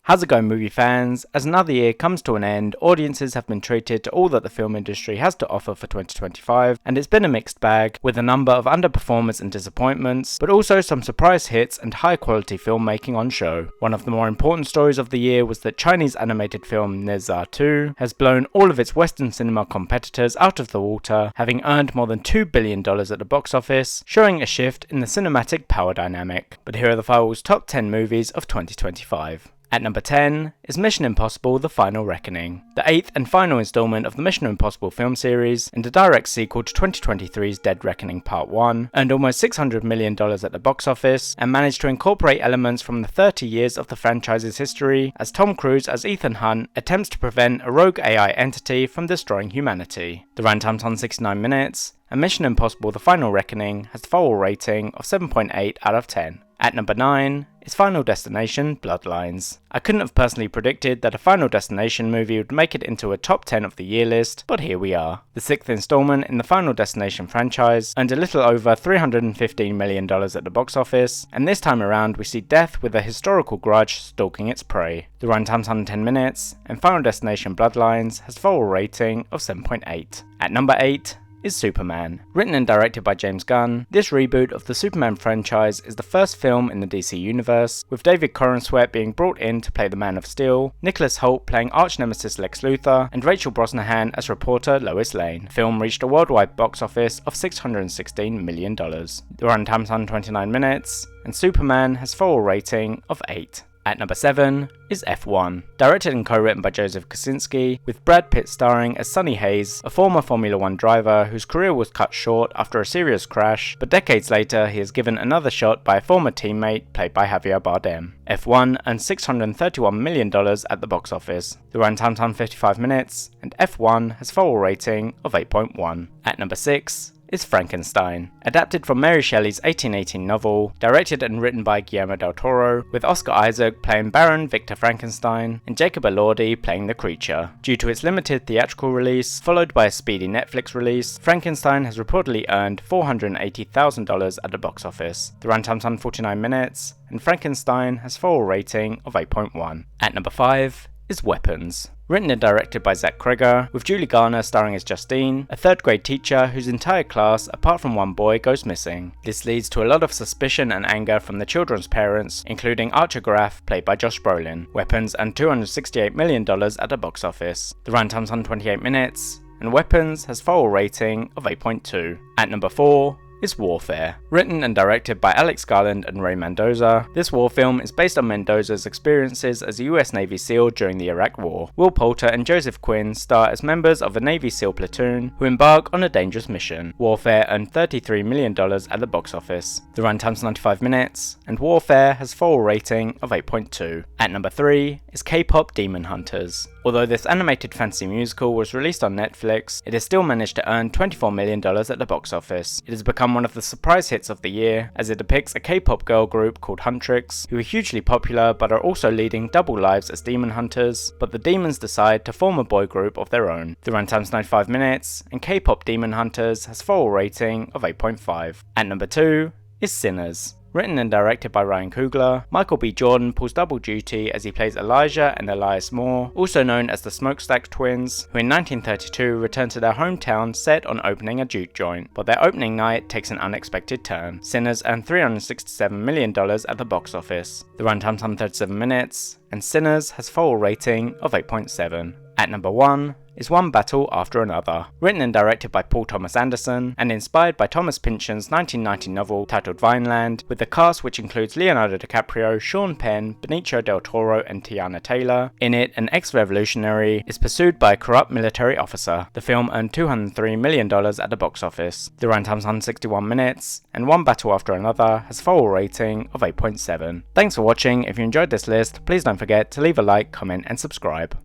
How's it going, movie fans? As another year comes to an end, audiences have been treated to all that the film industry has to offer for 2025, and it's been a mixed bag, with a number of underperformers and disappointments, but also some surprise hits and high quality filmmaking on show. One of the more important stories of the year was that Chinese animated film Ne Zha 2 has blown all of its Western cinema competitors out of the water, having earned more than $2 billion at the box office, showing a shift in the cinematic power dynamic. But here are the Firewall's top 10 movies of 2025. At number 10 is Mission Impossible: The Final Reckoning, the 8th and final installment of the Mission Impossible film series and a direct sequel to 2023's Dead Reckoning Part 1, earned almost $600 million at the box office and managed to incorporate elements from the 30 years of the franchise's history as Tom Cruise as Ethan Hunt attempts to prevent a rogue AI entity from destroying humanity. The runtime's on 69 minutes, and Mission Impossible: The Final Reckoning has the Firewall rating of 7.8 out of 10. At number 9 is Final Destination: Bloodlines. I couldn't have personally predicted that a Final Destination movie would make it into a top 10 of the year list, but here we are. The 6th installment in the Final Destination franchise earned a little over $315 million at the box office, and this time around we see death with a historical grudge stalking its prey. The runtime's 110 minutes, and Final Destination: Bloodlines has a Firewall rating of 7.8. At number 8 is Superman. Written and directed by James Gunn, this reboot of the Superman franchise is the first film in the DC universe, with David Corenswet being brought in to play the Man of Steel, Nicholas Hoult playing arch-nemesis Lex Luthor, and Rachel Brosnahan as reporter Lois Lane. The film reached a worldwide box office of $616 million. The runtime's 129 minutes, and Superman has a Firewall rating of 8. At number 7 is F1. Directed and co-written by Joseph Kosinski, with Brad Pitt starring as Sonny Hayes, a former Formula 1 driver whose career was cut short after a serious crash, but decades later he is given another shot by a former teammate played by Javier Bardem. F1 earned $631 million at the box office. The runtime's 155 minutes, and F1 has a Firewall rating of 8.1. At number 6 is Frankenstein. Adapted from Mary Shelley's 1818 novel, directed and written by Guillermo del Toro, with Oscar Isaac playing Baron Victor Frankenstein and Jacob Elordi playing the creature. Due to its limited theatrical release, followed by a speedy Netflix release, Frankenstein has reportedly earned $480,000 at the box office. The runtime's 149 minutes, and Frankenstein has a Firewall rating of 8.1. At number 5 is Weapons. Written and directed by Zach Cregger, with Julie Garner starring as Justine, a third grade teacher whose entire class, apart from one boy, goes missing. This leads to a lot of suspicion and anger from the children's parents, including Archer Graff, played by Josh Brolin. Weapons earned $268 million at the box office. The runtime's 128 minutes, and Weapons has a Firewall rating of 8.2. At number 4 is Warfare. Written and directed by Alex Garland and Ray Mendoza, this war film is based on Mendoza's experiences as a US Navy SEAL during the Iraq War. Will Poulter and Joseph Quinn star as members of a Navy SEAL platoon who embark on a dangerous mission. Warfare earned $33 million at the box office. The runtime's 95 minutes, and Warfare has a Firewall rating of 8.2. At number 3 is K-pop Demon Hunters. Although this animated fantasy musical was released on Netflix, it has still managed to earn $24 million at the box office. It has become one of the surprise hits of the year, as it depicts a K-pop girl group called Huntrix, who are hugely popular but are also leading double lives as demon hunters, but the demons decide to form a boy group of their own. The runtime's 95 minutes, and K-pop Demon Hunters has a Firewall rating of 8.5. At number 2 is Sinners. Written and directed by Ryan Coogler, Michael B. Jordan pulls double duty as he plays Elijah and Elias Moore, also known as the Smokestack Twins, who in 1932 return to their hometown set on opening a juke joint, but their opening night takes an unexpected turn. Sinners earned $367 million at the box office. The runtime's 137 minutes, and Sinners has a Firewall rating of 8.7. At number 1 is One Battle After Another. Written and directed by Paul Thomas Anderson, and inspired by Thomas Pynchon's 1990 novel titled Vineland, with the cast which includes Leonardo DiCaprio, Sean Penn, Benicio del Toro and Tiana Taylor. In it, an ex-revolutionary is pursued by a corrupt military officer. The film earned $203 million at the box office. The runtime's 161 minutes, and One Battle After Another has a Firewall rating of 8.7. Thanks for watching. If you enjoyed this list, please don't forget to leave a like, comment and subscribe.